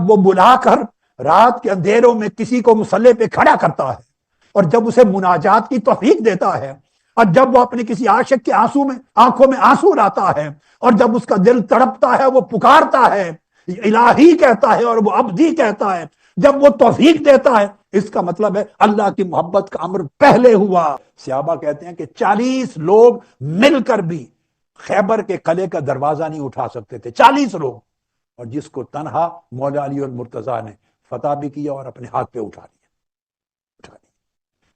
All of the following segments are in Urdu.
جب وہ بلا کر رات کے اندھیروں میں کسی کو مصلی پہ کھڑا کرتا ہے اور جب اسے مناجات کی توفیق دیتا ہے اور جب وہ اپنے کسی عاشق کے آنکھوں میں آنسو لاتا ہے اور جب اس کا دل تڑپتا ہے وہ پکارتا ہے الہی کہتا ہے اور وہ عبدی کہتا ہے، جب وہ توفیق دیتا ہے، اس کا مطلب ہے اللہ کی محبت کا امر پہلے ہوا۔ صحابہ کہتے ہیں کہ 40 لوگ مل کر بھی خیبر کے قلعے کا دروازہ نہیں اٹھا سکتے تھے، 40 لوگ، اور جس کو تنہا مولا علی المرتضیٰ نے فتح بھی کیا اور اپنے ہاتھ پہ اٹھا لیا۔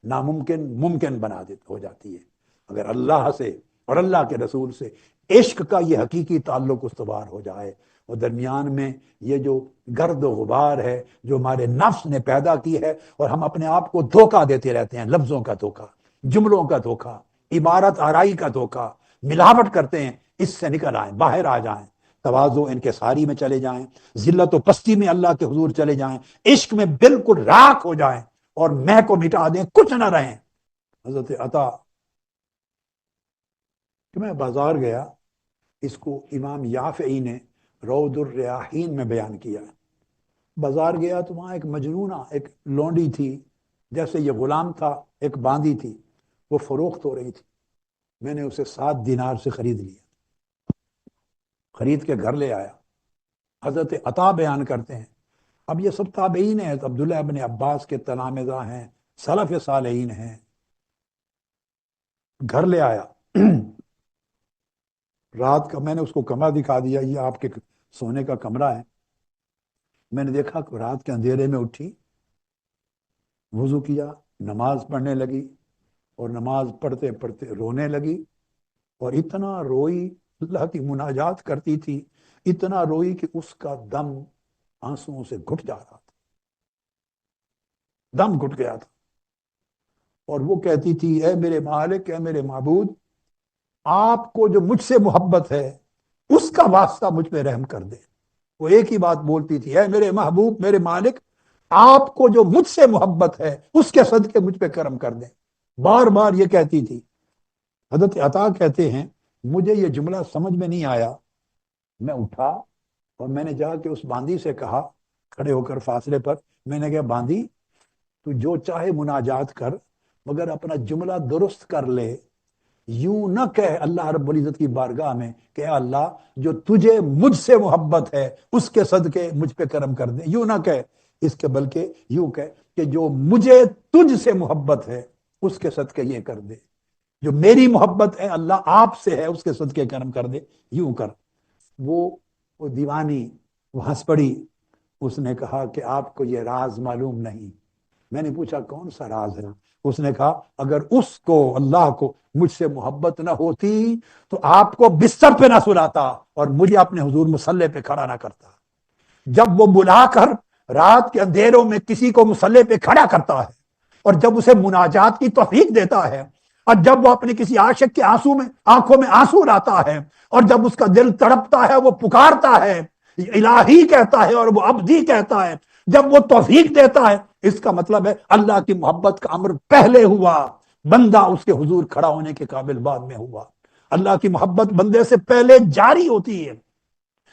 ناممکن ممکن بنا ہو جاتی ہے اگر اللہ سے اور اللہ کے رسول سے عشق کا یہ حقیقی تعلق استوار ہو جائے، اور درمیان میں یہ جو گرد و غبار ہے جو ہمارے نفس نے پیدا کی ہے اور ہم اپنے آپ کو دھوکہ دیتے رہتے ہیں، لفظوں کا دھوکہ، جملوں کا دھوکہ، عبارت آرائی کا دھوکہ، ملاوٹ کرتے ہیں، اس سے نکل آئیں، باہر آ جائیں، تواضع انکساری میں چلے جائیں، ذلت و پستی میں اللہ کے حضور چلے جائیں، عشق میں بالکل راکھ ہو جائیں اور میں کو مٹا دیں، کچھ نہ رہیں۔ حضرت عطا کہ میں بازار گیا، اس کو امام یافعی نے روض الریاحین میں بیان کیا ہے۔ بازار گیا تو وہاں ایک مجنونہ ایک لونڈی تھی، جیسے یہ غلام تھا ایک باندی تھی، وہ فروخت ہو رہی تھی۔ میں نے اسے 7 دینار سے خرید لیا، خرید کے گھر لے آیا۔ حضرت عطا بیان کرتے ہیں، اب یہ سب تابعین ہیں، عبداللہ ابن عباس کے تلامذہ ہیں، سلف صالحین ہیں۔ گھر لے آیا، رات کا میں نے اس کو کمرہ دکھا دیا، یہ آپ کے سونے کا کمرہ ہے۔ میں نے دیکھا کہ رات کے اندھیرے میں اٹھی، وضو کیا، نماز پڑھنے لگی، اور نماز پڑھتے پڑھتے رونے لگی، اور اتنا روئی، اللہ کی مناجات کرتی تھی، اتنا روئی کہ اس کا دم آنسوؤں سے گھٹ جا رہا تھا، دم گھٹ گیا تھا، اور وہ کہتی تھی اے میرے مالک، اے میرے معبود، آپ کو جو مجھ سے محبت ہے اس کا واسطہ مجھ پہ رحم کر دے۔ وہ ایک ہی بات بولتی تھی، اے میرے محبوب، میرے مالک، آپ کو جو مجھ سے محبت ہے اس کے صدقے مجھ پہ کرم کر دیں، بار بار یہ کہتی تھی۔ حضرت عطا کہتے ہیں مجھے یہ جملہ سمجھ میں نہیں آیا، میں اٹھا اور میں نے جا کے اس باندی سے کہا، کھڑے ہو کر فاصلے پر، میں نے کہا باندی تو جو چاہے مناجات کر، مگر اپنا جملہ درست کر لے، یوں نہ کہہ اللہ رب العزت کی بارگاہ میں کہ اے اللہ جو تجھے مجھ سے محبت ہے اس کے صدقے مجھ پہ کرم کر دے، یوں نہ کہہ، اس کے بلکہ یوں کہہ کہ جو مجھے تجھ سے محبت ہے اس کے صدقے یہ کر دے، جو میری محبت ہے اللہ آپ سے ہے اس کے صدقے کرم کر دے، یوں کر۔ وہ دیوانی وہ ہنس پڑی، اس نے کہا کہ آپ کو یہ راز معلوم نہیں۔ میں نے پوچھا کون سا راز ہے؟ اس نے کہا اگر اس کو اللہ کو مجھ سے محبت نہ ہوتی تو آپ کو بستر پہ نہ سلاتا اور مجھے اپنے حضور مصلی پہ کھڑا نہ کرتا۔ جب وہ بلا کر رات کے اندھیروں میں کسی کو مصلی پہ کھڑا کرتا ہے اور جب اسے مناجات کی توفیق دیتا ہے اور جب وہ اپنے کسی عاشق کے آنکھوں میں آنسو لاتا ہے اور جب اس کا دل تڑپتا ہے وہ پکارتا ہے، الہی کہتا ہے اور وہ عبدی کہتا ہے، جب وہ توفیق دیتا ہے، اس کا مطلب ہے اللہ کی محبت کا امر پہلے ہوا، بندہ اس کے حضور کھڑا ہونے کے قابل بعد میں ہوا۔ اللہ کی محبت بندے سے پہلے جاری ہوتی ہے،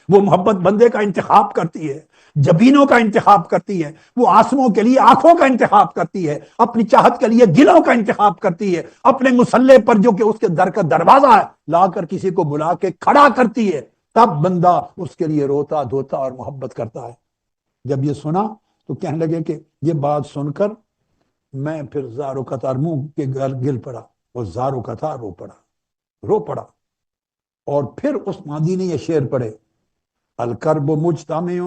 وہ محبت بندے کا انتخاب کرتی ہے، جبینوں کا انتخاب کرتی ہے، وہ آنسوؤں کے لیے آنکھوں کا انتخاب کرتی ہے، اپنی چاہت کے لیے دلوں کا انتخاب کرتی ہے، اپنے مصلی پر جو کہ اس کے در کا دروازہ ہے لا کر کسی کو بلا کے کھڑا کرتی ہے، تب بندہ اس کے لیے روتا دھوتا اور محبت کرتا ہے۔ جب یہ سنا تو کہنے لگے کہ یہ بات سن کر میں پھر زار و قطار منہ کے گل پڑا، اور زار و قطار رو پڑا، اور پھر اس مادی نے یہ شعر پڑھے، الکرب مجتمع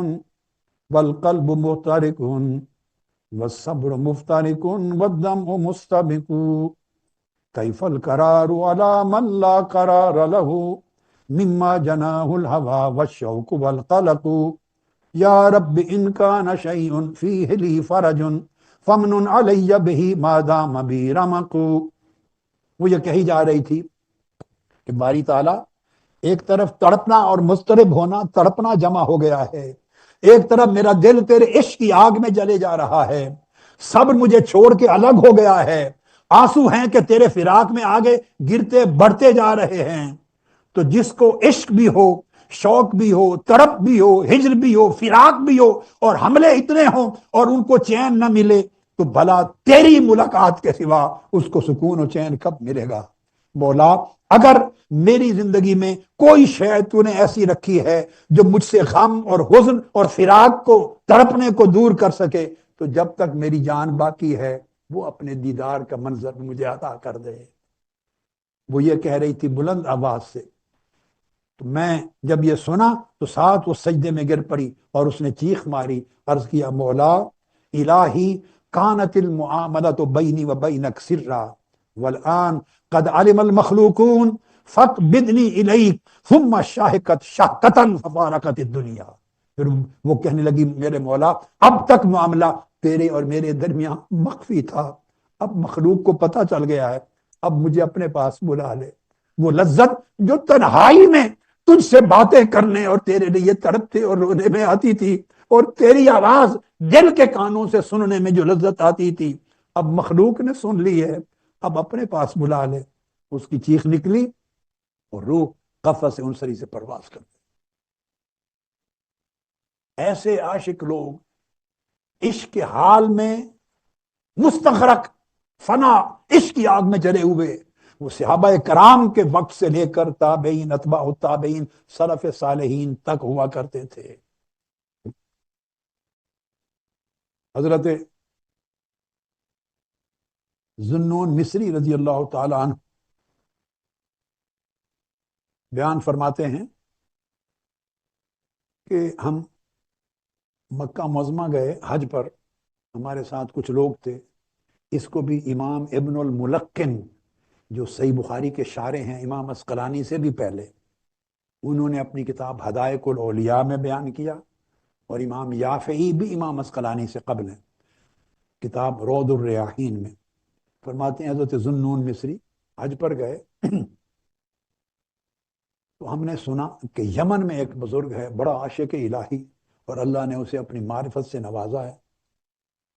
والقلب محترق والصبر مفترق والدمع مستبق کیف القرار على من لا قرار له مما جناه الهوى والشوق والقلق یا رب ان کان شیء فیہ لی فرج فمن علی بہ ما دام بی رمق۔ وہ یہ کہی جا رہی تھی کہ باری تعالیٰ ایک طرف تڑپنا اور مضطرب ہونا، تڑپنا جمع ہو گیا ہے، ایک طرف میرا دل تیرے عشق کی آگ میں جلے جا رہا ہے، صبر مجھے چھوڑ کے الگ ہو گیا ہے، آنسو ہیں کہ تیرے فراق میں آگے گرتے بڑھتے جا رہے ہیں۔ تو جس کو عشق بھی ہو، شوق بھی ہو، تڑپ بھی ہو، ہجر بھی ہو، فراق بھی ہو، اور حملے اتنے ہوں اور ان کو چین نہ ملے، تو بھلا تیری ملاقات کے سوا اس کو سکون و چین کب ملے گا؟ مولا اگر میری زندگی میں کوئی شے تو نے ایسی رکھی ہے جو مجھ سے غم اور حزن اور فراق کو، تڑپنے کو دور کر سکے، تو جب تک میری جان باقی ہے وہ اپنے دیدار کا منظر مجھے عطا کر دے۔ وہ یہ کہہ رہی تھی بلند آواز سے، تو میں جب یہ سنا تو ساتھ وہ سجدے میں گر پڑی اور اس نے چیخ ماری، عرض کیا مولا الہی کانت المعاملۃ بینی و بینک سرا والآن قد علم المخلوقون فاقبضنی الیک ثم شاہقت شہقتا ففارقت الدنیا۔ پھر وہ کہنے لگی میرے مولا اب تک معاملہ تیرے اور میرے درمیان مخفی تھا، اب مخلوق کو پتہ چل گیا ہے، اب مجھے اپنے پاس بلا لے۔ وہ لذت جو تنہائی میں تجھ سے باتیں کرنے اور تیرے لیے تڑپتے اور رونے میں آتی تھی، اور تیری آواز دل کے کانوں سے سننے میں جو لذت آتی تھی، اب مخلوق نے سن لی ہے، اب اپنے پاس بلا لے۔ اس کی چیخ نکلی اور روح قفس انصری سے پرواز کر گئی۔ ایسے عاشق لوگ عشق کے حال میں مستغرق، فنا، عشق کی آگ میں جلے ہوئے، وہ صحابہ کرام کے وقت سے لے کر تابعین، اتباع التابعین، سلف صالحین تک ہوا کرتے تھے۔ حضرت ذوالنون مصری رضی اللہ تعالی عنہ بیان فرماتے ہیں کہ ہم مکہ معظمہ گئے حج پر، ہمارے ساتھ کچھ لوگ تھے، اس کو بھی امام ابن الملقن جو صحیح بخاری کے شارح ہیں امام عسقلانی سے بھی پہلے، انہوں نے اپنی کتاب حدائق الاولیاء میں بیان کیا، اور امام یافعی بھی امام عسقلانی سے قبل ہیں، کتاب روض الریاحین میں فرماتے ہیں حضرت ذوالنون مصری حج پر گئے تو ہم نے سنا کہ یمن میں ایک بزرگ ہے بڑا عاشق الہی اور اللہ نے اسے اپنی معرفت سے نوازا ہے،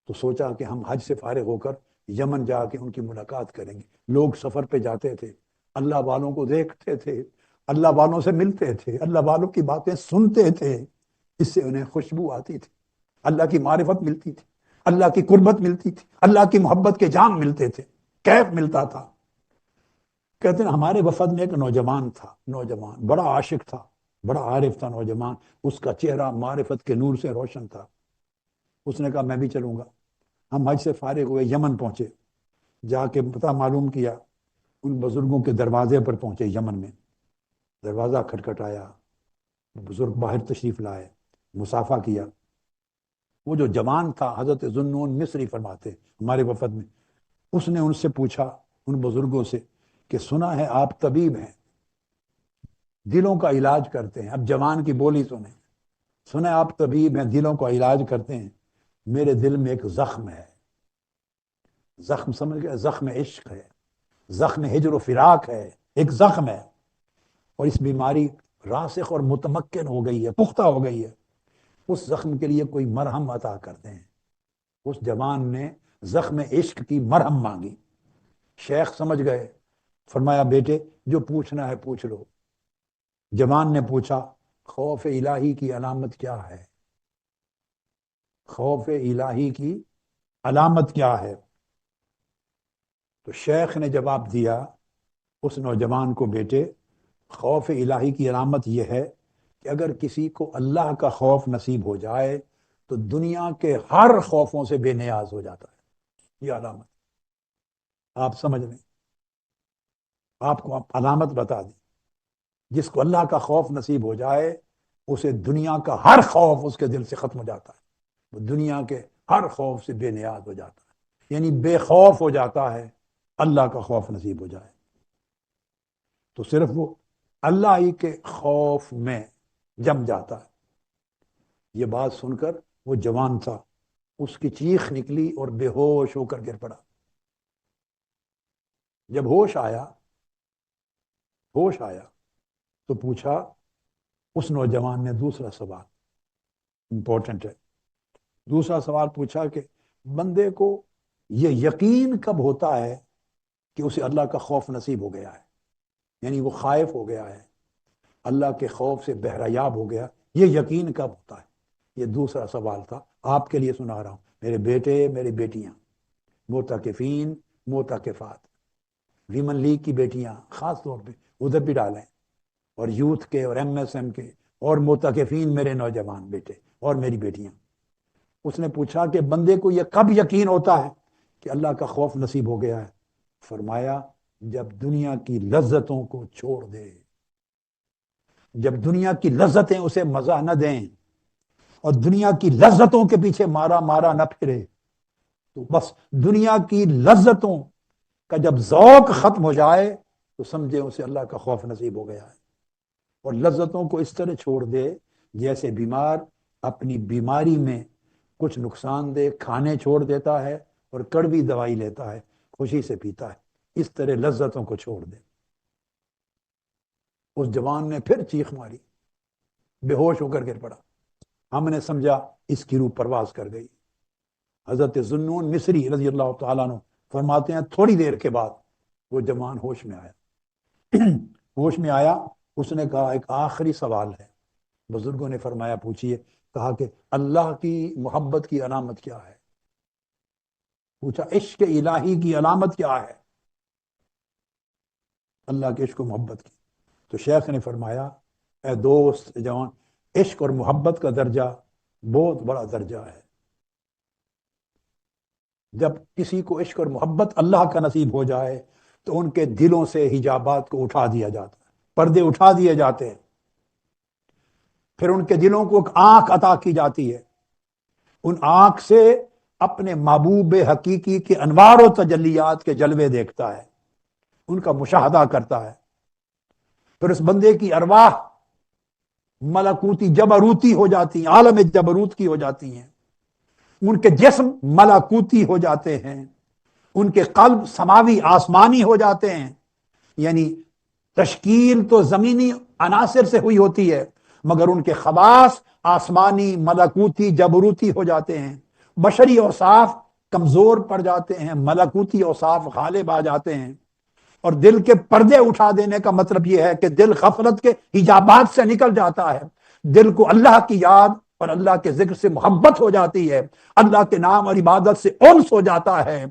تو سوچا کہ ہم حج سے فارغ ہو کر یمن جا کے ان کی ملاقات کریں گے۔ لوگ سفر پہ جاتے تھے، اللہ والوں کو دیکھتے تھے، اللہ والوں سے ملتے تھے، اللہ والوں کی باتیں سنتے تھے، اس سے انہیں خوشبو آتی تھی، اللہ کی معرفت ملتی تھی، اللہ کی قربت ملتی تھی، اللہ کی محبت کے جام ملتے تھے، کیف ملتا تھا۔ کہتے ہیں ہمارے وفد میں ایک نوجوان تھا، نوجوان بڑا عاشق تھا، بڑا عارف تھا نوجوان، اس کا چہرہ معرفت کے نور سے روشن تھا۔ اس نے کہا میں بھی چلوں گا۔ ہم حج سے فارغ ہوئے، یمن پہنچے، جا کے پتہ معلوم کیا، ان بزرگوں کے دروازے پر پہنچے یمن میں، دروازہ کھٹکھٹایا، بزرگ باہر تشریف لائے، مصافحہ کیا۔ وہ جو جوان تھا حضرت ذوالنون مصری فرماتے ہمارے وفد میں، اس نے ان سے پوچھا، ان بزرگوں سے، کہ سنا ہے آپ طبیب ہیں، دلوں کا علاج کرتے ہیں۔ اب جوان کی بولی سنیں، سنا ہے آپ طبیب ہیں، دلوں کا علاج کرتے ہیں، میرے دل میں ایک زخم ہے، زخم سمجھ گئے، زخم عشق ہے، زخم ہجر و فراق ہے، ایک زخم ہے، اور اس بیماری راسخ اور متمکن ہو گئی ہے، پختہ ہو گئی ہے، اس زخم کے لیے کوئی مرہم عطا کرتے ہیں۔ اس جوان نے زخم عشق کی مرہم مانگی، شیخ سمجھ گئے، فرمایا بیٹے جو پوچھنا ہے پوچھ لو۔ جوان نے پوچھا خوف الہی کی علامت کیا ہے؟ خوف الہی کی علامت کیا ہے؟ تو شیخ نے جواب دیا اس نوجوان کو، بیٹے خوف الہی کی علامت یہ ہے کہ اگر کسی کو اللہ کا خوف نصیب ہو جائے تو دنیا کے ہر خوفوں سے بے نیاز ہو جاتا ہے۔ یہ علامت آپ سمجھ لیں، آپ کو علامت بتا دی، جس کو اللہ کا خوف نصیب ہو جائے اسے دنیا کا ہر خوف اس کے دل سے ختم ہو جاتا ہے، وہ دنیا کے ہر خوف سے بے نیاز ہو جاتا ہے، یعنی بے خوف ہو جاتا ہے، اللہ کا خوف نصیب ہو جائے تو صرف وہ اللہ ہی کے خوف میں جم جاتا ہے۔ یہ بات سن کر وہ جوان تھا، اس کی چیخ نکلی اور بے ہوش ہو کر گر پڑا۔ جب ہوش آیا تو پوچھا، اس نوجوان نے دوسرا سوال، امپورٹنٹ ہے، دوسرا سوال پوچھا کہ بندے کو یہ یقین کب ہوتا ہے کہ اسے اللہ کا خوف نصیب ہو گیا ہے، یعنی وہ خائف ہو گیا ہے، اللہ کے خوف سے بہرایاب ہو گیا، یہ یقین کب ہوتا ہے؟ یہ دوسرا سوال تھا، آپ کے لیے سنا رہا ہوں، میرے بیٹے میری بیٹیاں، معتکفین معتکفات، ویمن لیگ کی بیٹیاں خاص طور پہ ادھر بھی ڈالیں، اور یوتھ کے اور ایم ایس ایم کے، اور معتکفین میرے نوجوان بیٹے اور میری بیٹیاں۔ اس نے پوچھا کہ بندے کو یہ کب یقین ہوتا ہے کہ اللہ کا خوف نصیب ہو گیا ہے؟ فرمایا جب دنیا کی لذتوں کو چھوڑ دے، جب دنیا کی لذتیں اسے مزہ نہ دیں اور دنیا کی لذتوں کے پیچھے مارا مارا نہ پھرے، تو بس دنیا کی لذتوں کا جب ذوق ختم ہو جائے تو سمجھے اسے اللہ کا خوف نصیب ہو گیا ہے۔ اور لذتوں کو اس طرح چھوڑ دے جیسے بیمار اپنی بیماری میں کچھ نقصان دہ کھانے چھوڑ دیتا ہے اور کڑوی دوائی لیتا ہے، خوشی سے پیتا ہے، اس طرح لذتوں کو چھوڑ دے۔ اس جوان نے پھر چیخ ماری، بے ہوش ہو کر گر پڑا، ہم نے سمجھا اس کی روح پرواز کر گئی۔ حضرت ذوالنون مصری رضی اللہ تعالیٰ عنہ فرماتے ہیں تھوڑی دیر کے بعد وہ جوان ہوش میں آیا۔ ہوش میں آیا، اس نے کہا ایک آخری سوال ہے۔ بزرگوں نے فرمایا پوچھئے۔ کہا کہ اللہ کی محبت کی علامت کیا ہے؟ پوچھا عشق الہی کی علامت کیا ہے؟ اللہ کے عشق و محبت کی۔ تو شیخ نے فرمایا اے دوست جوان، عشق اور محبت کا درجہ بہت بڑا درجہ ہے۔ جب کسی کو عشق اور محبت اللہ کا نصیب ہو جائے تو ان کے دلوں سے حجابات کو اٹھا دیا جاتا ہے، پردے اٹھا دیے جاتے ہیں، پھر ان کے دلوں کو ایک آنکھ عطا کی جاتی ہے، ان آنکھ سے اپنے محبوب حقیقی کے انوار و تجلیات کے جلوے دیکھتا ہے، ان کا مشاہدہ کرتا ہے۔ پھر اس بندے کی ارواح ملکوتی جبروتی ہو جاتی ہیں، عالم جبروت کی ہو جاتی ہیں، ان کے جسم ملکوتی ہو جاتے ہیں، ان کے قلب سماوی آسمانی ہو جاتے ہیں۔ یعنی تشکیل تو زمینی عناصر سے ہوئی ہوتی ہے مگر ان کے خواص آسمانی ملکوتی جبروتی ہو جاتے ہیں۔ بشری اوصاف کمزور پڑ جاتے ہیں، ملکوتی اوصاف غالب آ جاتے ہیں۔ اور دل کے پردے اٹھا دینے کا مطلب یہ ہے کہ دل غفلت کے حجابات سے نکل جاتا ہے، دل کو اللہ کی یاد اور اللہ کے ذکر سے محبت ہو جاتی ہے، اللہ کے نام اور عبادت سے انس ہو جاتا ہے،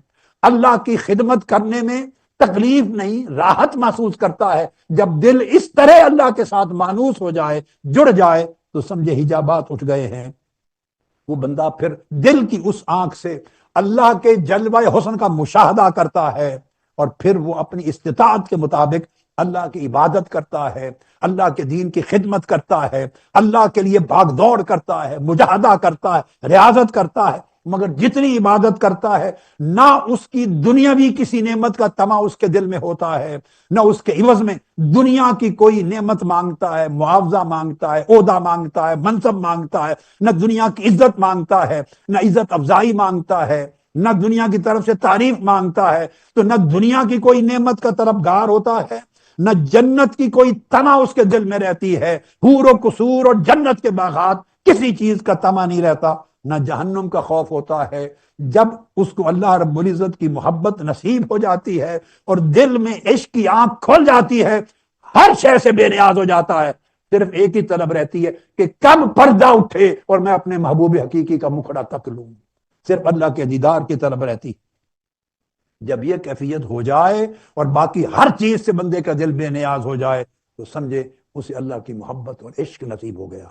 اللہ کی خدمت کرنے میں تکلیف نہیں راحت محسوس کرتا ہے۔ جب دل اس طرح اللہ کے ساتھ مانوس ہو جائے، جڑ جائے، تو سمجھے حجابات اٹھ گئے ہیں۔ وہ بندہ پھر دل کی اس آنکھ سے اللہ کے جلوہ حسن کا مشاہدہ کرتا ہے، اور پھر وہ اپنی استطاعت کے مطابق اللہ کی عبادت کرتا ہے، اللہ کے دین کی خدمت کرتا ہے، اللہ کے لیے بھاگ دوڑ کرتا ہے، مجاہدہ کرتا ہے، ریاضت کرتا ہے۔ مگر جتنی عبادت کرتا ہے نہ اس کی دنیاوی کسی نعمت کا طمع اس کے دل میں ہوتا ہے، نہ اس کے عوض میں دنیا کی کوئی نعمت مانگتا ہے، معاوضہ مانگتا ہے، عہدہ مانگتا ہے، منصب مانگتا ہے، نہ دنیا کی عزت مانگتا ہے، نہ عزت افزائی مانگتا ہے، نہ دنیا کی طرف سے تعریف مانگتا ہے۔ تو نہ دنیا کی کوئی نعمت کا طلبگار ہوتا ہے، نہ جنت کی کوئی طمع اس کے دل میں رہتی ہے، حور و قصور اور جنت کے باغات کسی چیز کا طمع نہیں رہتا، نہ جہنم کا خوف ہوتا ہے۔ جب اس کو اللہ رب العزت کی محبت نصیب ہو جاتی ہے اور دل میں عشق کی آنکھ کھل جاتی ہے، ہر شے سے بے نیاز ہو جاتا ہے، صرف ایک ہی طلب رہتی ہے کہ کب پردہ اٹھے اور میں اپنے محبوب حقیقی کا مکھڑا تک لوں، صرف اللہ کے دیدار کی طلب رہتی۔ جب یہ کیفیت ہو جائے اور باقی ہر چیز سے بندے کا دل بے نیاز ہو جائے تو سمجھے اسے اللہ کی محبت اور عشق نصیب ہو گیا۔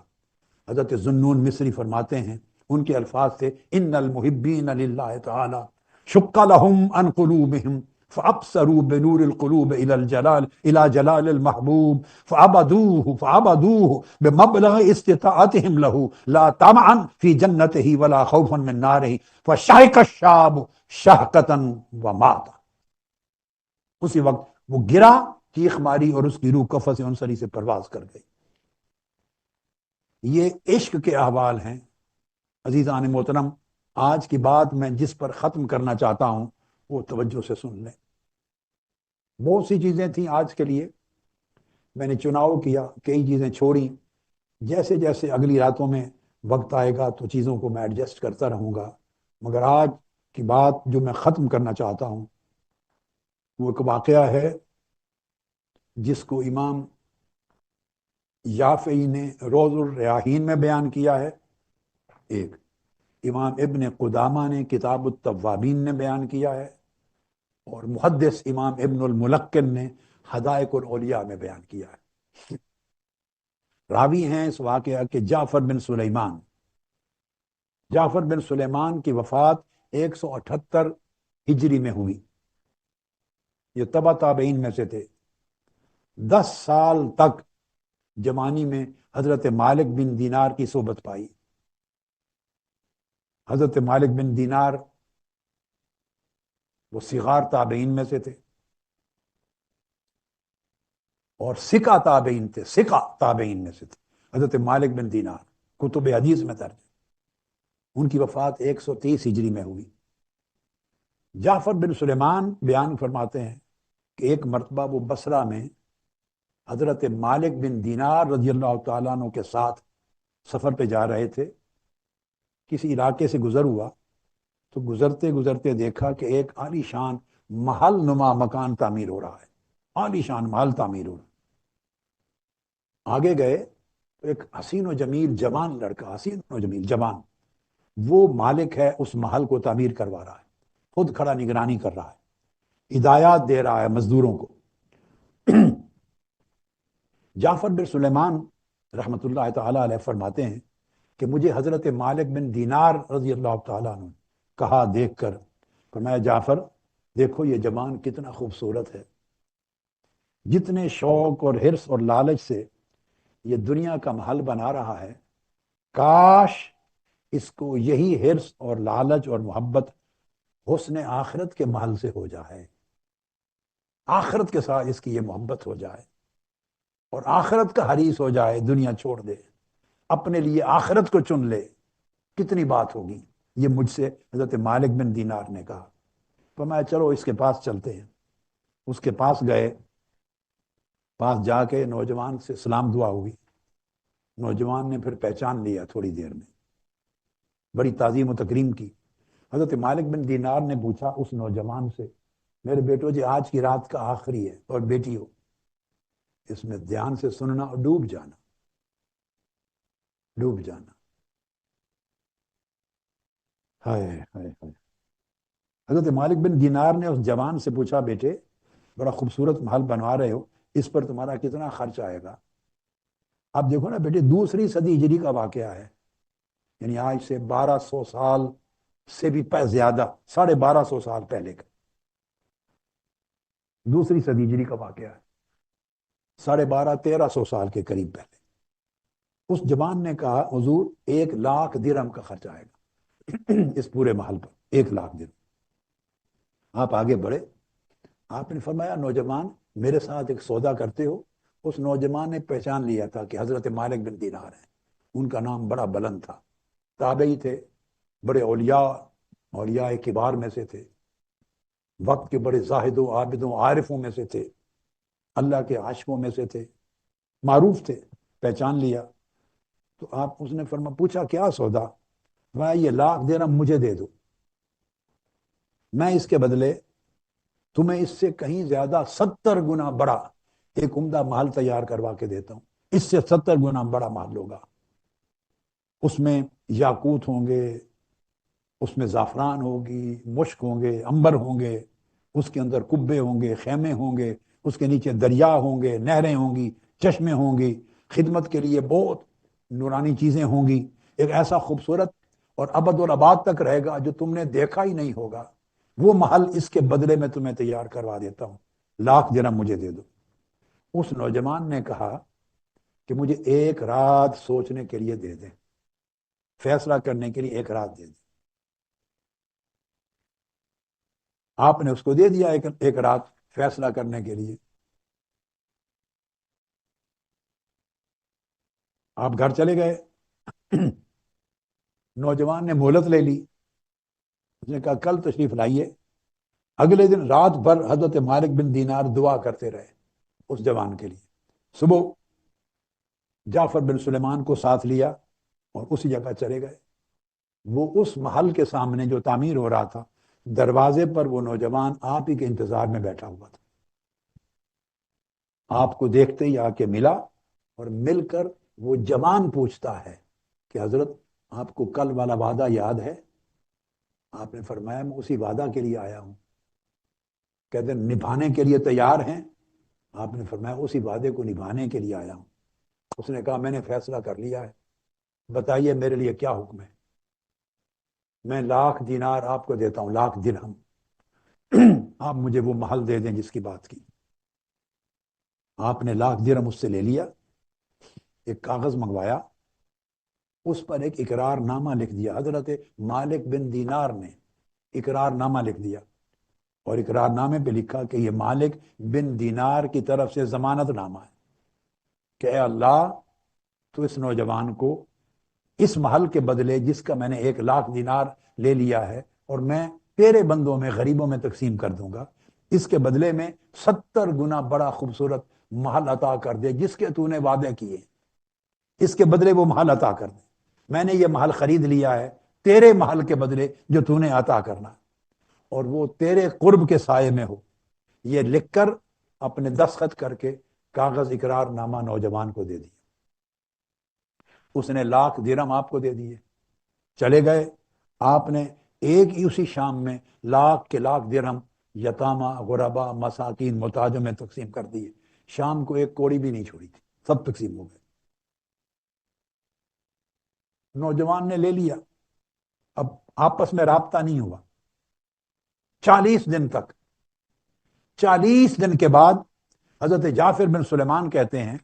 حضرت ذوالنون مصری فرماتے ہیں، ان کے الفاظ سے ان المحبین للہ تعالی شق لهم عن قلوبهم فابصروا بنور القلوب الى جلال المحبوب فعبدوه بمبلغ استطاعتهم له لا طمعا في جنته ولا خوفا من ناره فشهق الشاب شهقة ومات۔ اسی وقت وہ گرا، چیخ ماری، اور اس کی روح قفس عنصری سے پرواز کر گئی۔ یہ عشق کے احوال ہیں۔ عزیزان محترم، آج کی بات میں جس پر ختم کرنا چاہتا ہوں وہ توجہ سے سن لیں۔ بہت سی چیزیں تھیں آج کے لیے، میں نے چناؤ کیا، کئی چیزیں چھوڑی۔ جیسے جیسے اگلی راتوں میں وقت آئے گا تو چیزوں کو میں ایڈجسٹ کرتا رہوں گا، مگر آج کی بات جو میں ختم کرنا چاہتا ہوں وہ ایک واقعہ ہے جس کو امام یافعی نے روز الریاحین میں بیان کیا ہے، ایک امام ابن قدامہ نے کتاب التوابین نے بیان کیا ہے، اور محدث امام ابن الملقن نے حدائق الاولیاء میں بیان کیا ہے۔ راوی ہیں اس واقعہ کے جعفر بن سلیمان۔ جعفر بن سلیمان کی وفات 178 ہجری میں ہوئی، یہ تبع تابعین میں سے تھے۔ 10 سال تک جوانی میں حضرت مالک بن دینار کی صحبت پائی۔ حضرت مالک بن دینار وہ صغار تابعین میں سے تھے اور ثقہ تابعین تھے، ثقہ تابعین میں سے تھے حضرت مالک بن دینار، کتب حدیث میں درج۔ ان کی وفات 130 ہجری میں ہوئی۔ جعفر بن سلیمان بیان فرماتے ہیں کہ ایک مرتبہ وہ بصرہ میں حضرت مالک بن دینار رضی اللہ تعالیٰ عنہ کے ساتھ سفر پہ جا رہے تھے، کسی علاقے سے گزر ہوا تو گزرتے گزرتے دیکھا کہ ایک عالی شان محل نما مکان تعمیر ہو رہا ہے، عالی شان محل تعمیر ہو رہا ہے۔ آگے گئے تو ایک حسین و جمیل جوان لڑکا، حسین و جمیل جوان، وہ مالک ہے اس محل کو تعمیر کروا رہا ہے، خود کھڑا نگرانی کر رہا ہے، ہدایات دے رہا ہے مزدوروں کو۔ جعفر بن سلیمان رحمۃ اللہ تعالی علیہ فرماتے ہیں کہ مجھے حضرت مالک بن دینار رضی اللہ تعالیٰ عنہ کہا دیکھ کر، فرمایا جعفر دیکھو یہ جوان کتنا خوبصورت ہے، جتنے شوق اور حرص اور لالچ سے یہ دنیا کا محل بنا رہا ہے، کاش اس کو یہی حرص اور لالچ اور محبت حسن آخرت کے محل سے ہو جائے، آخرت کے ساتھ اس کی یہ محبت ہو جائے اور آخرت کا حریص ہو جائے، دنیا چھوڑ دے، اپنے لیے آخرت کو چن لے، کتنی بات ہوگی۔ یہ مجھ سے حضرت مالک بن دینار نے کہا۔ تو میں چلو اس کے پاس چلتے ہیں۔ اس کے پاس گئے، پاس جا کے نوجوان سے سلام دعا ہوئی۔ نوجوان نے پھر پہچان لیا تھوڑی دیر میں، بڑی تعظیم و تکریم کی۔ حضرت مالک بن دینار نے پوچھا اس نوجوان سے، میرے بیٹو جی آج کی رات کا آخری ہے اور بیٹی ہو، اس میں دھیان سے سننا اور ڈوب جانا، ڈوب جانا۔ ہائے ہائے ہائے۔ حضرت مالک بن دینار نے اس جوان سے پوچھا، بیٹے بڑا خوبصورت محل بنوا رہے ہو، اس پر تمہارا کتنا خرچ آئے گا؟ اب دیکھو نا بیٹے، دوسری صدی ہجری کا واقعہ ہے، یعنی آج سے 1200 سال سے بھی زیادہ، 1250 سال پہلے کا، دوسری صدی ہجری کا واقعہ ہے، 1350 سال کے قریب پہلے۔ اس جوان نے کہا حضور 1,00,000 درہم کا خرچ آئے گا اس پورے محل پر، 1,00,000 درہم۔ آپ آگے بڑھے، آپ نے فرمایا نوجوان میرے ساتھ ایک سودا کرتے ہو؟ اس نوجوان نے پہچان لیا تھا کہ حضرت مالک بن دینار ہیں، ان کا نام بڑا بلند تھا، تابعی تھے، بڑے اولیاء کبار میں سے تھے، وقت کے بڑے زاہدوں عابدوں عارفوں میں سے تھے، اللہ کے عاشقوں میں سے تھے، معروف تھے، پہچان لیا۔ تو آپ اس نے پوچھا کیا سودا؟ میں یہ 1,00,000 درہم مجھے دے دو، میں اس کے بدلے تمہیں اس سے کہیں زیادہ 70 گنا بڑا ایک عمدہ محل تیار کروا کے دیتا ہوں، اس سے 70 گنا بڑا محل ہوگا، اس میں یاقوت ہوں گے، اس میں زعفران ہوگی، مشک ہوں گے، عنبر ہوں گے، اس کے اندر کبے ہوں گے، خیمے ہوں گے، اس کے نیچے دریا ہوں گے، نہریں ہوں گی، چشمے ہوں گی، خدمت کے لیے بہت نورانی چیزیں ہوں گی، ایک ایسا خوبصورت اور ابد الآباد تک رہے گا جو تم نے دیکھا ہی نہیں ہوگا، وہ محل اس کے بدلے میں تمہیں تیار کروا دیتا ہوں، 1,00,000 درہم مجھے دے دو۔ اس نوجوان نے کہا کہ مجھے 1 رات سوچنے کے لیے دے دیں، فیصلہ کرنے کے لیے 1 رات دے دیں۔ آپ نے اس کو دے دیا 1 رات فیصلہ کرنے کے لیے۔ آپ گھر چلے گئے، نوجوان نے مہلت لے لی، اس نے کہا کل تشریف لائیے۔ اگلے دن رات بھر حضرت مالک بن دینار دعا کرتے رہے اس جوان کے لیے۔ صبح جعفر بن سلیمان کو ساتھ لیا اور اسی جگہ چلے گئے۔ وہ اس محل کے سامنے جو تعمیر ہو رہا تھا، دروازے پر وہ نوجوان آپ ہی کے انتظار میں بیٹھا ہوا تھا۔ آپ کو دیکھتے ہی آ کے ملا اور مل کر وہ جوان پوچھتا ہے کہ حضرت آپ کو کل والا وعدہ یاد ہے؟ آپ نے فرمایا میں اسی وعدہ کے لیے آیا ہوں۔ کہتے ہیں نبھانے کے لیے تیار ہیں؟ آپ نے فرمایا اسی وعدے کو نبھانے کے لیے آیا ہوں۔ اس نے کہا میں نے فیصلہ کر لیا ہے، بتائیے میرے لیے کیا حکم ہے؟ میں 1,00,000 دینار آپ کو دیتا ہوں، 1,00,000 درہم۔ آپ مجھے وہ محل دے دیں جس کی بات کی۔ آپ نے 1,00,000 درہم اس سے لے لیا، ایک کاغذ منگوایا، اس پر ایک اقرار نامہ لکھ دیا۔ حضرت مالک بن دینار نے اقرار نامہ لکھ دیا، اور اقرار نامے پہ لکھا کہ یہ مالک بن دینار کی طرف سے ضمانت نامہ ہے کہ اے اللہ تو اس نوجوان کو اس محل کے بدلے جس کا میں نے 1,00,000 دینار لے لیا ہے اور میں تیرے بندوں میں غریبوں میں تقسیم کر دوں گا، اس کے بدلے میں 70 گنا بڑا خوبصورت محل عطا کر دے جس کے تو نے وعدے کیے، اس کے بدلے وہ محل عطا کر دے۔ میں نے یہ محل خرید لیا ہے تیرے محل کے بدلے جو تو نے عطا کرنا، اور وہ تیرے قرب کے سائے میں ہو۔ یہ لکھ کر اپنے دستخط کر کے کاغذ اقرار نامہ نوجوان کو دے دیا۔ اس نے 1,00,000 درہم آپ کو دے دیے، چلے گئے۔ آپ نے ایک ہی اسی شام میں 1,00,000 کے 1,00,000 درہم یتامہ، غربا، مساکین، محتاجوں میں تقسیم کر دیے۔ شام کو ایک کوڑی بھی نہیں چھوڑی تھی، سب تقسیم ہو گئے۔ نوجوان نے لے لیا، اب آپس میں رابطہ نہیں ہوا 40 دن تک۔ 40 دن کے بعد حضرت جعفر بن سلیمان کہتے ہیں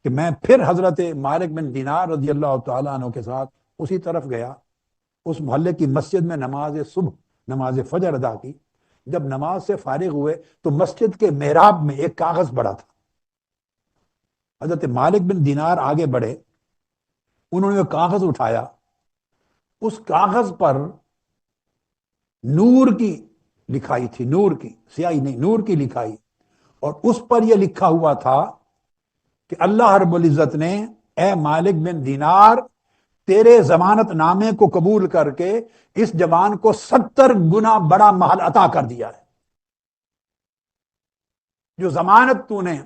کہ میں پھر حضرت مالک بن دینار رضی اللہ تعالیٰ عنہ کے ساتھ اسی طرف گیا، اس محلے کی مسجد میں نماز صبح، نماز فجر ادا کی۔ جب نماز سے فارغ ہوئے تو مسجد کے محراب میں ایک کاغذ پڑا تھا۔ حضرت مالک بن دینار آگے بڑھے، انہوں نے وہ کاغذ اٹھایا، اس کاغذ پر نور کی لکھائی تھی، نور کی سیاہی نہیں، نور کی لکھائی، اور اس پر یہ لکھا ہوا تھا کہ اللہ رب العزت نے اے مالک بن دینار تیرے ضمانت نامے کو قبول کر کے اس جوان کو 70 گنا بڑا محل عطا کر دیا ہے۔ جو ضمانت تو نے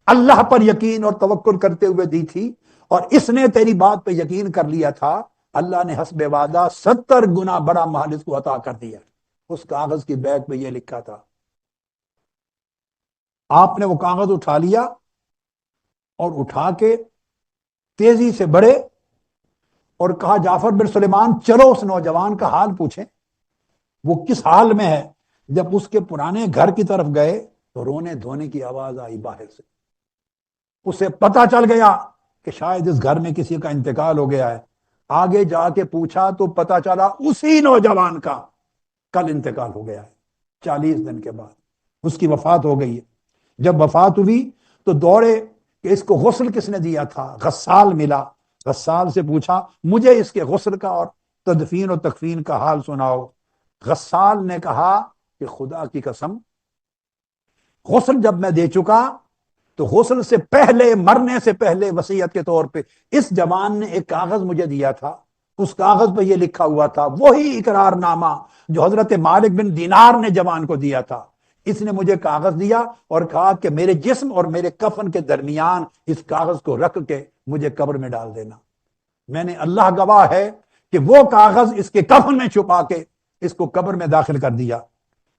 اللہ پر یقین اور توکل کرتے ہوئے دی تھی اور اس نے تیری بات پہ یقین کر لیا تھا، اللہ نے حسب وعدہ 70 گنا بڑا محل اس کو عطا کر دیا۔ اس کاغذ کی بیک پہ یہ لکھا تھا۔ آپ نے وہ کاغذ اٹھا لیا اور اٹھا کے تیزی سے بڑھے اور کہا جعفر بن سلیمان چلو اس نوجوان کا حال پوچھیں، وہ کس حال میں ہے۔ جب اس کے پرانے گھر کی طرف گئے تو رونے دھونے کی آواز آئی باہر سے۔ اسے پتا چل گیا کہ شاید اس گھر میں کسی کا انتقال ہو گیا ہے۔ آگے جا کے پوچھا تو پتا چلا اسی نوجوان کا کل انتقال ہو گیا ہے، 40 دن کے بعد اس کی وفات ہو گئی ہے۔ جب وفات ہوئی تو دوڑے کہ اس کو غسل کس نے دیا تھا۔ غسال ملا، غسال سے پوچھا مجھے اس کے غسل کا اور تدفین و تکفین کا حال سناؤ۔ غسال نے کہا کہ خدا کی قسم غسل جب میں دے چکا تو غسل سے پہلے، مرنے سے پہلے وصیت کے طور پہ اس جوان نے ایک کاغذ مجھے دیا تھا، اس کاغذ پہ یہ لکھا ہوا تھا وہی اقرار نامہ جو حضرت مالک بن دینار نے جوان کو دیا تھا۔ اس نے مجھے کاغذ دیا اور کہا کہ میرے جسم اور میرے کفن کے درمیان اس کاغذ کو رکھ کے مجھے قبر میں ڈال دینا۔ میں نے اللہ گواہ ہے کہ وہ کاغذ اس کے کفن میں چھپا کے اس کو قبر میں داخل کر دیا،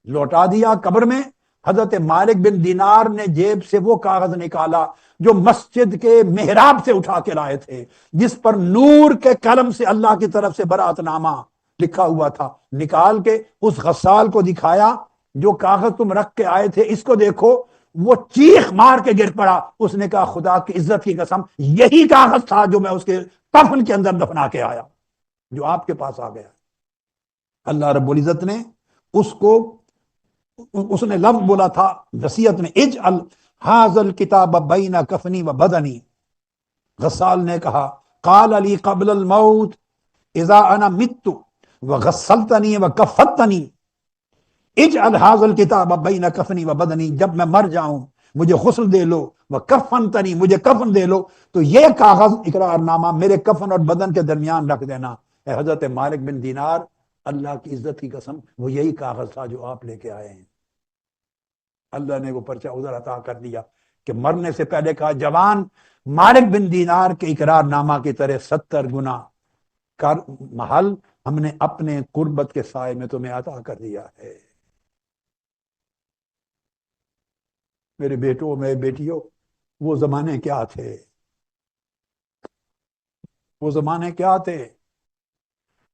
لوٹا دیا قبر میں۔ حضرت مالک بن دینار نے جیب سے وہ کاغذ نکالا جو مسجد کے محراب سے اٹھا کے لائے تھے، جس پر نور کے قلم سے اللہ کی طرف سے برات نامہ لکھا ہوا تھا، نکال کے اس غسال کو دکھایا، جو کاغذ تم رکھ کے آئے تھے اس کو دیکھو۔ وہ چیخ مار کے گر پڑا، اس نے کہا خدا کی عزت کی قسم یہی کاغذ تھا جو میں اس کے کفن کے اندر دفنا کے آیا، جو آپ کے پاس آ گیا۔ اللہ رب العزت نے اس کو، اس نے لفظ بولا تھا وصیت میں اجعل ھذا الکتاب بین کفنی و بدنی۔ غسال نے کہا قال علی قبل الموت اذا انا مت وغسلتنی وکفتنی اجعل ھذا الکتاب بین کفنی و بدنی، جب میں مر جاؤں مجھے غسل دے لو، وکفنتنی مجھے کفن دے لو، تو یہ کاغذ اقرار نامہ میرے کفن اور بدن کے درمیان رکھ دینا۔ اے حضرت مالک بن دینار اللہ کی عزت کی قسم وہ یہی کاغذ تھا جو آپ لے کے آئے ہیں۔ اللہ نے وہ پرچہ ادھر عطا کر دیا کہ مرنے سے پہلے کہا جوان مالک بن دینار کے اقرار نامہ کی طرح 70 گنا کر محل ہم نے اپنے قربت کے سائے میں تمہیں عطا کر دیا ہے۔ میرے بیٹوں میرے بیٹیوں، وہ زمانے کیا تھے، وہ زمانے کیا تھے؟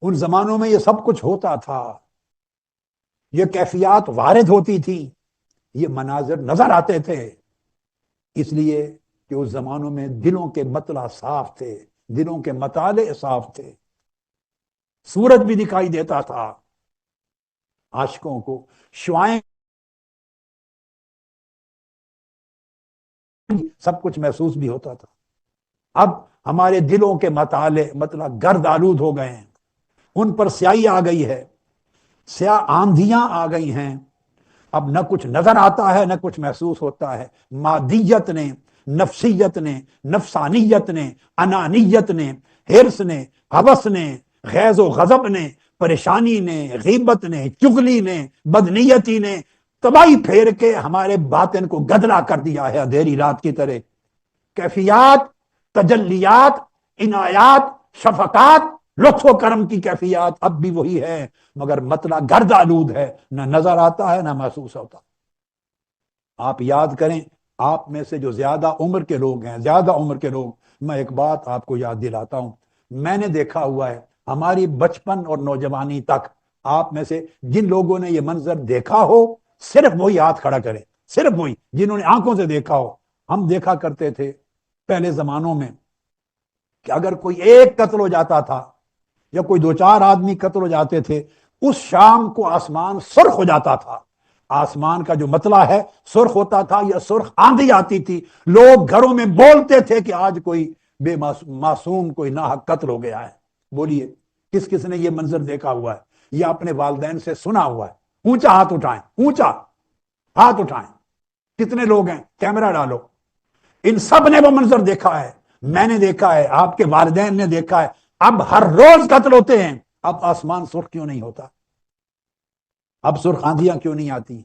ان زمانوں میں یہ سب کچھ ہوتا تھا، یہ کیفیات وارد ہوتی تھی، یہ مناظر نظر آتے تھے، اس لیے کہ اس زمانوں میں دلوں کے مطلع صاف تھے، دلوں کے مطالع صاف تھے، سورج بھی دکھائی دیتا تھا عاشقوں کو، شعائیں سب کچھ محسوس بھی ہوتا تھا۔ اب ہمارے دلوں کے مطلع گرد آلود ہو گئے ہیں، ان پر سیاہی آ گئی ہے، سیاہ آندھیاں آ گئی ہیں، اب نہ کچھ نظر آتا ہے نہ کچھ محسوس ہوتا ہے۔ مادیت نے، نفسیت نے، نفسانیت نے، انانیت نے، حرص نے، ہوس نے، غیظ و غضب نے، پریشانی نے، غیبت نے، چغلی نے، بدنیتی نے تباہی پھیر کے ہمارے باطن کو گدلا کر دیا ہے اندھیری رات کی طرح۔ کیفیات، تجلیات، عنایات، شفقات، لطف و کرم کی کیفیات اب بھی وہی ہے، مگر مطلع گرد آلود ہے، نہ نظر آتا ہے نہ محسوس ہوتا۔ آپ یاد کریں، آپ میں سے جو زیادہ عمر کے لوگ ہیں، زیادہ عمر کے لوگ، میں ایک بات آپ کو یاد دلاتا ہوں، میں نے دیکھا ہوا ہے ہماری بچپن اور نوجوانی تک، آپ میں سے جن لوگوں نے یہ منظر دیکھا ہو صرف وہی ہاتھ کھڑا کرے، صرف وہی جنہوں نے آنکھوں سے دیکھا ہو۔ ہم دیکھا کرتے تھے پہلے زمانوں میں کہ اگر کوئی ایک قتل ہو جاتا تھا یا کوئی 2-4 آدمی قتل ہو جاتے تھے، اس شام کو آسمان سرخ ہو جاتا تھا۔ آسمان کا جو مطلع ہے سرخ ہوتا تھا، یا سرخ آندھی آتی تھی، لوگ گھروں میں بولتے تھے کہ آج کوئی بے معصوم کوئی ناحق قتل ہو گیا ہے۔ بولیے کس کس نے یہ منظر دیکھا ہوا ہے یا اپنے والدین سے سنا ہوا ہے؟ اونچا ہاتھ اٹھائیں، اونچا ہاتھ اٹھائیں، کتنے لوگ ہیں؟ کیمرہ ڈالو۔ ان سب نے وہ منظر دیکھا ہے، میں نے دیکھا ہے، آپ کے والدین نے دیکھا ہے۔ اب ہر روز قتل ہوتے ہیں، اب آسمان سرخ کیوں نہیں ہوتا؟ اب سرخ آندھیاں کیوں نہیں آتی؟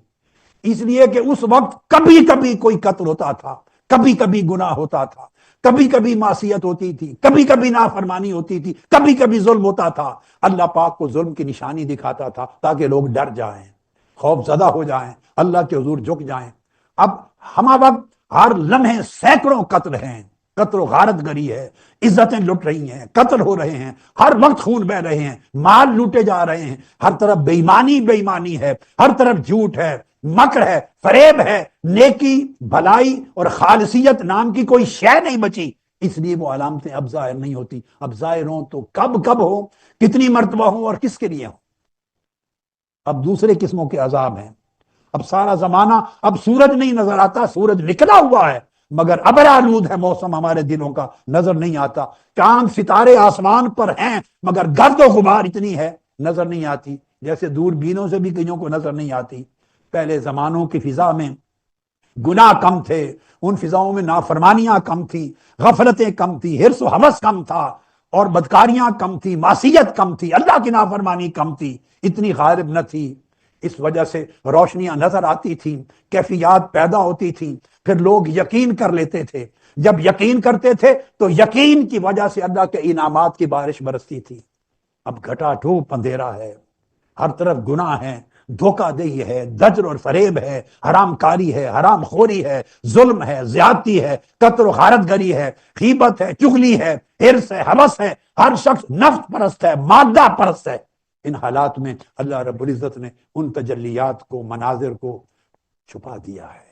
اس لیے کہ اس وقت کبھی کبھی کوئی قتل ہوتا تھا، کبھی کبھی گناہ ہوتا تھا، کبھی کبھی معصیت ہوتی تھی، کبھی کبھی نافرمانی ہوتی تھی، کبھی کبھی ظلم ہوتا تھا۔ اللہ پاک کو ظلم کی نشانی دکھاتا تھا تاکہ لوگ ڈر جائیں، خوف زدہ ہو جائیں، اللہ کے حضور جھک جائیں۔ اب ہم وقت ہر لمحے سینکڑوں قتل ہیں، قتل و غارت گری ہے، عزتیں لٹ رہی ہیں، قتل ہو رہے ہیں، ہر وقت خون بہ رہے ہیں، مال لوٹے جا رہے ہیں، ہر طرف بے ایمانی ہے، ہر طرف جھوٹ ہے، مکر ہے، فریب ہے، نیکی، بھلائی اور خالصیت نام کی کوئی شے نہیں بچی۔ اس لیے وہ علامتیں اب ظاہر نہیں ہوتی۔ اب ظاہر ہوں تو کب کب ہوں، کتنی مرتبہ ہوں اور کس کے لیے ہوں۔ اب دوسرے قسموں کے عذاب ہیں۔ اب سارا زمانہ، اب سورج نہیں نظر آتا، سورج نکلا ہوا ہے مگر ابر آلود ہے موسم، ہمارے دلوں کا نظر نہیں آتا۔ چاند ستارے آسمان پر ہیں مگر گرد و غبار اتنی ہے نظر نہیں آتی، جیسے دوربینوں سے بھی کئیوں کو نظر نہیں آتی۔ پہلے زمانوں کی فضا میں گناہ کم تھے، ان فضاؤں میں نافرمانیاں کم تھی، غفلتیں کم تھی، حرص و ہوس کم تھا، اور بدکاریاں کم تھی، معصیت کم تھی، اللہ کی نافرمانی کم تھی، اتنی غالب نہ تھی۔ اس وجہ سے روشنیاں نظر آتی تھیں، کیفیات پیدا ہوتی تھیں، پھر لوگ یقین کر لیتے تھے۔ جب یقین کرتے تھے تو یقین کی وجہ سے اللہ کے انعامات کی بارش برستی تھی۔ اب گھٹا ٹوپ اندھیرا ہے، ہر طرف گناہ ہے، دھوکہ دہی ہے، دجل اور فریب ہے، حرام کاری ہے، حرام خوری ہے، ظلم ہے، زیادتی ہے، قتل و غارت گری ہے، غیبت ہے، چغلی ہے، حرص ہے، ہوس ہے، ہر شخص نفس پرست ہے، مادہ پرست ہے۔ ان حالات میں اللہ رب العزت نے ان تجلیات کو، مناظر کو چھپا دیا ہے۔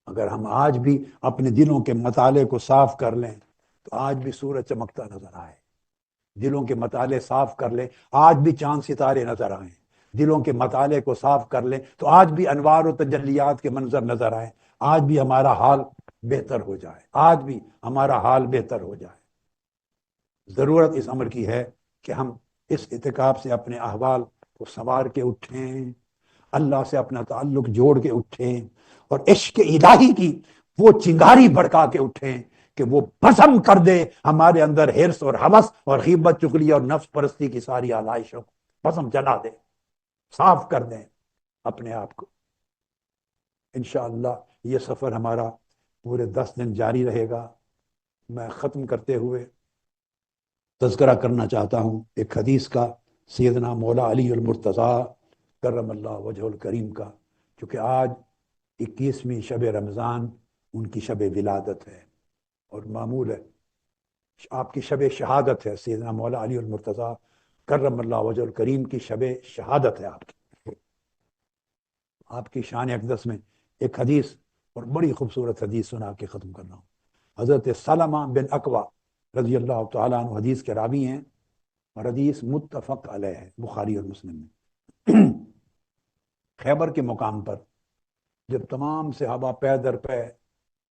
اگر ہم آج بھی اپنے دلوں کے مطالعے کو صاف کر لیں تو آج بھی سورج چمکتا نظر آئے، دلوں کے مطالعے صاف کر لیں آج بھی چاند ستارے نظر آئیں، دلوں کے مطالعے کو صاف کر لیں تو آج بھی انوار و تجلیات کے منظر نظر آئیں، آج بھی ہمارا حال بہتر ہو جائے، آج بھی ہمارا حال بہتر ہو جائے۔ ضرورت اس امر کی ہے کہ ہم اس اعتکاف سے اپنے احوال کو سنوار کے اٹھیں، اللہ سے اپنا تعلق جوڑ کے اٹھیں، اور عشق الہی کی وہ چنگاری بھڑکا کے اٹھیں کہ وہ بھسم کر دے ہمارے اندر حرص اور ہوس اور غیبت، چغلی اور نفس پرستی کی ساری آلائشوں کو بھسم جلا دے، صاف کر دیں اپنے آپ کو۔ انشاءاللہ یہ سفر ہمارا پورے 10 دن جاری رہے گا۔ میں ختم کرتے ہوئے تذکرہ کرنا چاہتا ہوں ایک حدیث کا، سیدنا مولا علی المرتضیٰ کرم اللہ وجہ الکریم کا، چونکہ آج 21ویں شب رمضان ان کی شب ولادت ہے، اور معمول ہے آپ کی شب شہادت ہے، سیدنا مولا علی المرتضیٰ کرم اللہ وجہ الکریم کی شب شہادت ہے آپ کی شان اقدس میں ایک حدیث، اور بڑی خوبصورت حدیث سنا کے ختم کرنا ہوں۔ حضرت سلمہ بن اکوع رضی اللہ تعالیٰ عنہ حدیث کے راوی ہیں، اور حدیث متفق علیہ ہے بخاری اور مسلم میں۔ خیبر کے مقام پر جب تمام صحابہ پے در پے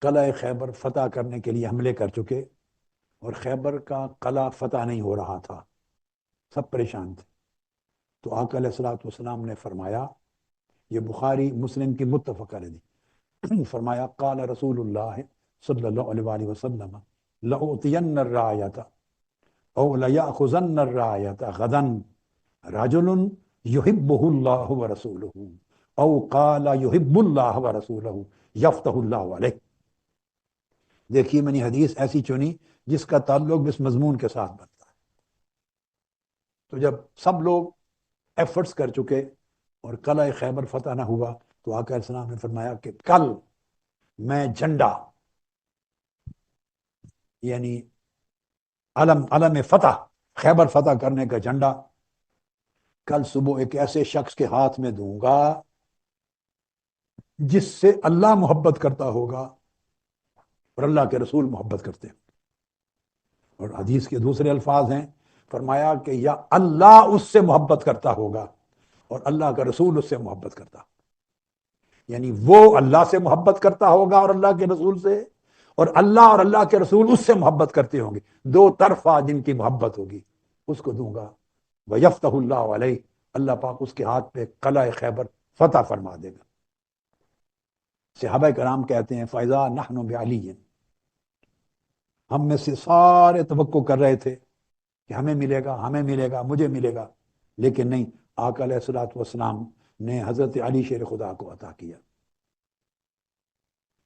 قلعہ خیبر فتح کرنے کے لیے حملے کر چکے، اور خیبر کا قلعہ فتح نہیں ہو رہا تھا، سب پریشان تھے، تو آقا علیہ الصلوۃ والسلام نے فرمایا، یہ بخاری مسلم کی متفق علیہ، فرمایا قال رسول اللہ صلی اللہ علیہ وآلہ وسلم لأعطین الرایۃ او لیأخذن الرایۃ غدا رجل یحبہ اللہ ورسولہ او قال یحب اللہ ورسولہ یفتح اللہ علیہ۔ دیکھیے میں نے حدیث ایسی چنی جس کا تعلق اس مضمون کے ساتھ بنتا ہے۔ تو جب سب لوگ ایفرٹس کر چکے اور قلعہ خیبر فتح نہ ہوا، تو آقا علیہ السلام نے فرمایا کہ کل میں جھنڈا، یعنی علم فتح، خیبر فتح کرنے کا جھنڈا کل صبح ایک ایسے شخص کے ہاتھ میں دوں گا جس سے اللہ محبت کرتا ہوگا اور اللہ کے رسول محبت کرتے ہیں۔ اور حدیث کے دوسرے الفاظ ہیں، فرمایا کہ یا اللہ اس سے محبت کرتا ہوگا اور اللہ کا رسول اس سے محبت کرتا، یعنی وہ اللہ سے محبت کرتا ہوگا اور اللہ کے رسول سے، اور اللہ اور اللہ کے رسول اس سے محبت کرتے ہوں گے، دو طرفہ جن کی محبت ہوگی، اس کو دوں گا۔ وَيَفْتَحُ اللَّهُ عَلَيْهِ، اللہ پاک اس کے ہاتھ پہ قلعہ خیبر فتح فرما دے گا۔ صحابہ کرام کہتے ہیں فَإِذَا نَحْنُ بِعَلِيٍّ، ہم میں سے سارے توقع کر رہے تھے کہ ہمیں ملے گا، ہمیں ملے گا، مجھے ملے گا، لیکن نہیں، آقا علیہ الصلوۃ والسلام نے حضرت علی شیر خدا کو عطا کیا۔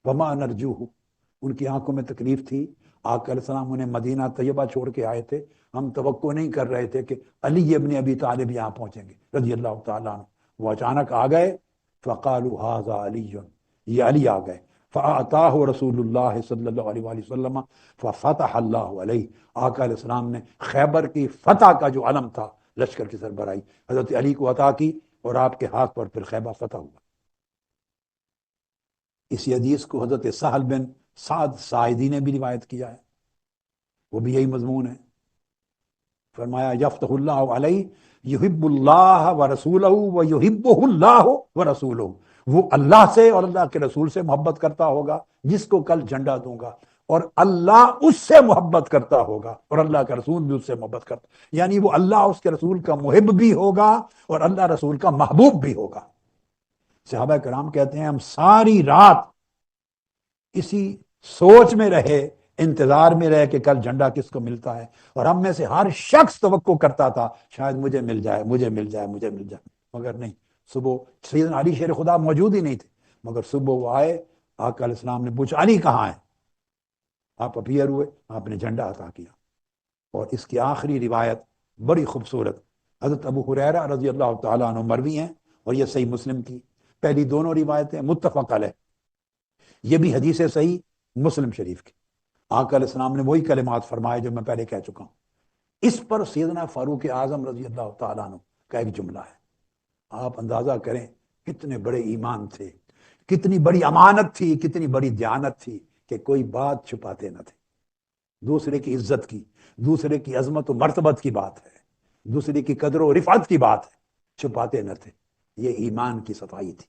وما نرجوہ، ان کی آنکھوں میں تکلیف تھی، آقا علیہ السلام انہیں مدینہ طیبہ چھوڑ کے آئے تھے، ہم توقع نہیں کر رہے تھے کہ علی ابن ابی طالب یہاں پہنچیں گے رضی اللہ تعالیٰ عنہ، وہ اچانک آ گئے، فقالوا ھذا علی، یہ علی آ گئے، فاعطاہ رسول اللہ صلی اللہ علیہ وآلہ وسلم ففتح اللہ علیہ، آقا علیہ السلام نے خیبر کی فتح کا جو علم تھا، لشکر کی سربراہی، حضرت علی کو عطا کی، اور آپ کے ہاتھ پر پھر خیبر فتح ہوا۔ اسی حدیث کو حضرت سہل بن سعد ساعدی نے بھی روایت کیا ہے، وہ بھی یہی مضمون ہے۔ فرمایا یفتح اللہ علیہ یحب اللہ ورسولہ ویحبہ اللہ ورسولہ، وہ اللہ سے اور اللہ کے رسول سے محبت کرتا ہوگا جس کو کل جھنڈا دوں گا، اور اللہ اس سے محبت کرتا ہوگا اور اللہ کا رسول بھی اس سے محبت کرتا، یعنی وہ اللہ اس کے رسول کا محب بھی ہوگا اور اللہ رسول کا محبوب بھی ہوگا۔ صحابہ کرام کہتے ہیں ہم ساری رات اسی سوچ میں رہے، انتظار میں رہے کہ کل جھنڈا کس کو ملتا ہے، اور ہم میں سے ہر شخص توقع کرتا تھا شاید مجھے مل جائے، مجھے مل جائے، مجھے مل جائے، مگر نہیں۔ صبح سیدنا علی شیر خدا موجود ہی نہیں تھے، مگر صبح وہ آئے، آقا علیہ السلام نے پوچھا علی کہاں ہے، آپ اپیئر ہوئے، آپ نے جھنڈا عطا کیا۔ اور اس کی آخری روایت بڑی خوبصورت، حضرت ابو ہریرہ رضی اللہ تعالیٰ عنہ مروی ہیں، اور یہ صحیح مسلم کی، پہلی دونوں روایتیں متفق علیہ، یہ بھی حدیث صحیح مسلم شریف کی۔ آقا علیہ السلام نے وہی کلمات فرمائے جو میں پہلے کہہ چکا ہوں۔ اس پر سیدنا فاروق اعظم رضی اللہ تعالیٰ عنہ کا ایک جملہ ہے، آپ اندازہ کریں کتنے بڑے ایمان تھے، کتنی بڑی امانت تھی، کتنی بڑی دیانت تھی کہ کوئی بات چھپاتے نہ تھے، دوسرے کی عزت کی، دوسرے کی عظمت و مرتبت کی بات ہے، دوسرے کی قدر و رفعت کی بات ہے، چھپاتے نہ تھے، یہ ایمان کی صفائی تھی۔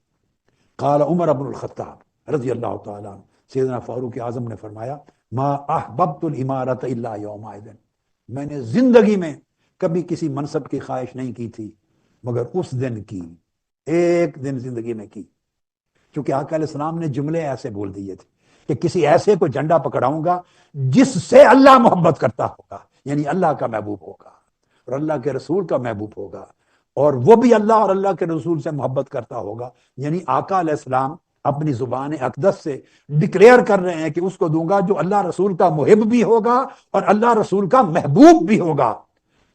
قال عمر بن الخطاب رضی اللہ تعالیٰ عنہ، سیدنا فاروق اعظم نے فرمایا ما احببت الامارۃ الا یومئذ، میں نے زندگی میں کبھی کسی منصب کی خواہش نہیں کی تھی مگر اس دن کی، ایک دن زندگی میں کی، کیونکہ آقا علیہ السلام نے جملے ایسے بول دیے تھے کہ کسی ایسے کو جھنڈا پکڑاؤں گا جس سے اللہ محبت کرتا ہوگا، یعنی اللہ کا محبوب ہوگا اور اللہ کے رسول کا محبوب ہوگا، اور وہ بھی اللہ اور اللہ کے رسول سے محبت کرتا ہوگا، یعنی آقا علیہ السلام اپنی زبان اقدس سے ڈکلیئر کر رہے ہیں کہ اس کو دوں گا جو اللہ رسول کا محب بھی ہوگا اور اللہ رسول کا محبوب بھی ہوگا۔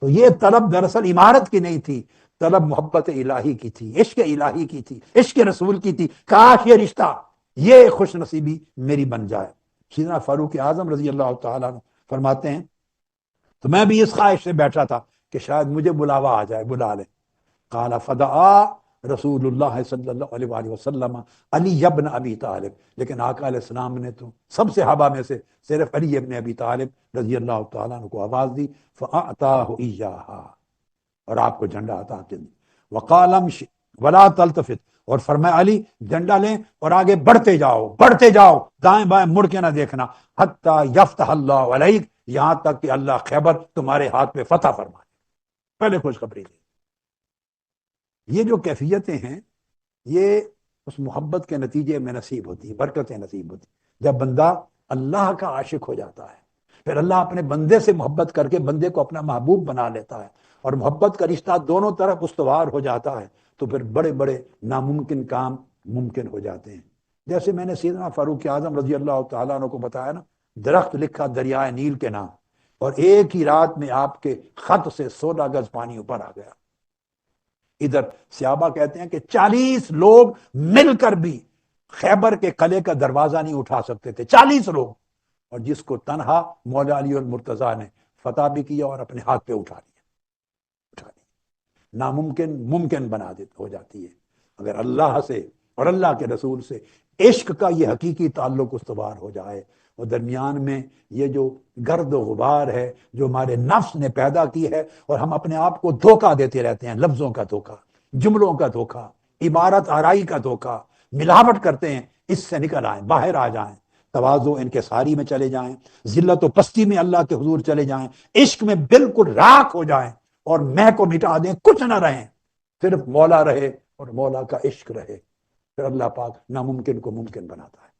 تو یہ طلب دراصل عمارت کی نہیں تھی، طلب محبت الہی کی تھی، عشق الہی کی تھی، عشق رسول کی تھی۔ کاش یہ رشتہ، یہ خوش نصیبی میری بن جائے۔ سیدنا فاروق اعظم رضی اللہ تعالیٰ عنہ فرماتے ہیں تو میں بھی اس خواہش سے بیٹھا تھا کہ شاید مجھے بلاوا آ جائے، بلا لے۔ قال فدعا رسول اللہ صلی اللہ علیہ وآلہ وسلم علی ابن ابی طالب، لیکن آقا علیہ السلام نے تو سب صحابہ میں سے صرف علی ابن ابی طالب رضی اللہ تعالیٰ عنہ کو آواز دی، فأعطاہ ایہا، اور آپ کو جھنڈا عطا کر دی۔ وقال امشی ولا تلتفت، اور فرمایا علی جھنڈا لیں اور آگے بڑھتے جاؤ، بڑھتے جاؤ، دائیں بائیں مڑ کے نہ دیکھنا، حتی یفتح اللہ علیک، یہاں تک کہ اللہ خیبر تمہارے ہاتھ پہ فتح فرمائے۔ پہلے خوشخبری دی۔ یہ جو کیفیتیں ہیں یہ اس محبت کے نتیجے میں نصیب ہوتی ہیں، برکتیں نصیب ہوتی ہیں۔ جب بندہ اللہ کا عاشق ہو جاتا ہے، پھر اللہ اپنے بندے سے محبت کر کے بندے کو اپنا محبوب بنا لیتا ہے، اور محبت کا رشتہ دونوں طرف استوار ہو جاتا ہے، تو پھر بڑے بڑے ناممکن کام ممکن ہو جاتے ہیں۔ جیسے میں نے سیدنا فاروق اعظم رضی اللہ تعالیٰ عنہ کو بتایا نا، درخت لکھا دریائے نیل کے نام، اور ایک ہی رات میں آپ کے خط سے 16 گز پانی اوپر آ گیا۔ ادھر صحابہ کہتے ہیں کہ 40 لوگ مل کر بھی خیبر کے قلعے کا دروازہ نہیں اٹھا سکتے تھے، 40 لوگ، اور جس کو تنہا مولا علی المرتضیٰ نے فتح بھی کیا اور اپنے ہاتھ پہ اٹھا لیا۔ ناممکن ممکن بنا ہو جاتی ہے اگر اللہ سے اور اللہ کے رسول سے عشق کا یہ حقیقی تعلق استوار ہو جائے، اور درمیان میں یہ جو گرد و غبار ہے جو ہمارے نفس نے پیدا کی ہے، اور ہم اپنے آپ کو دھوکہ دیتے رہتے ہیں، لفظوں کا دھوکہ، جملوں کا دھوکہ، عبارت آرائی کا دھوکہ، ملاوٹ کرتے ہیں، اس سے نکل آئیں، باہر آ جائیں، تواضع انکساری میں چلے جائیں، ذلت و پستی میں اللہ کے حضور چلے جائیں، عشق میں بالکل راکھ ہو جائیں، اور میں کو مٹا دیں، کچھ نہ رہیں، صرف مولا رہے اور مولا کا عشق رہے، پھر اللہ پاک ناممکن کو ممکن بناتا ہے۔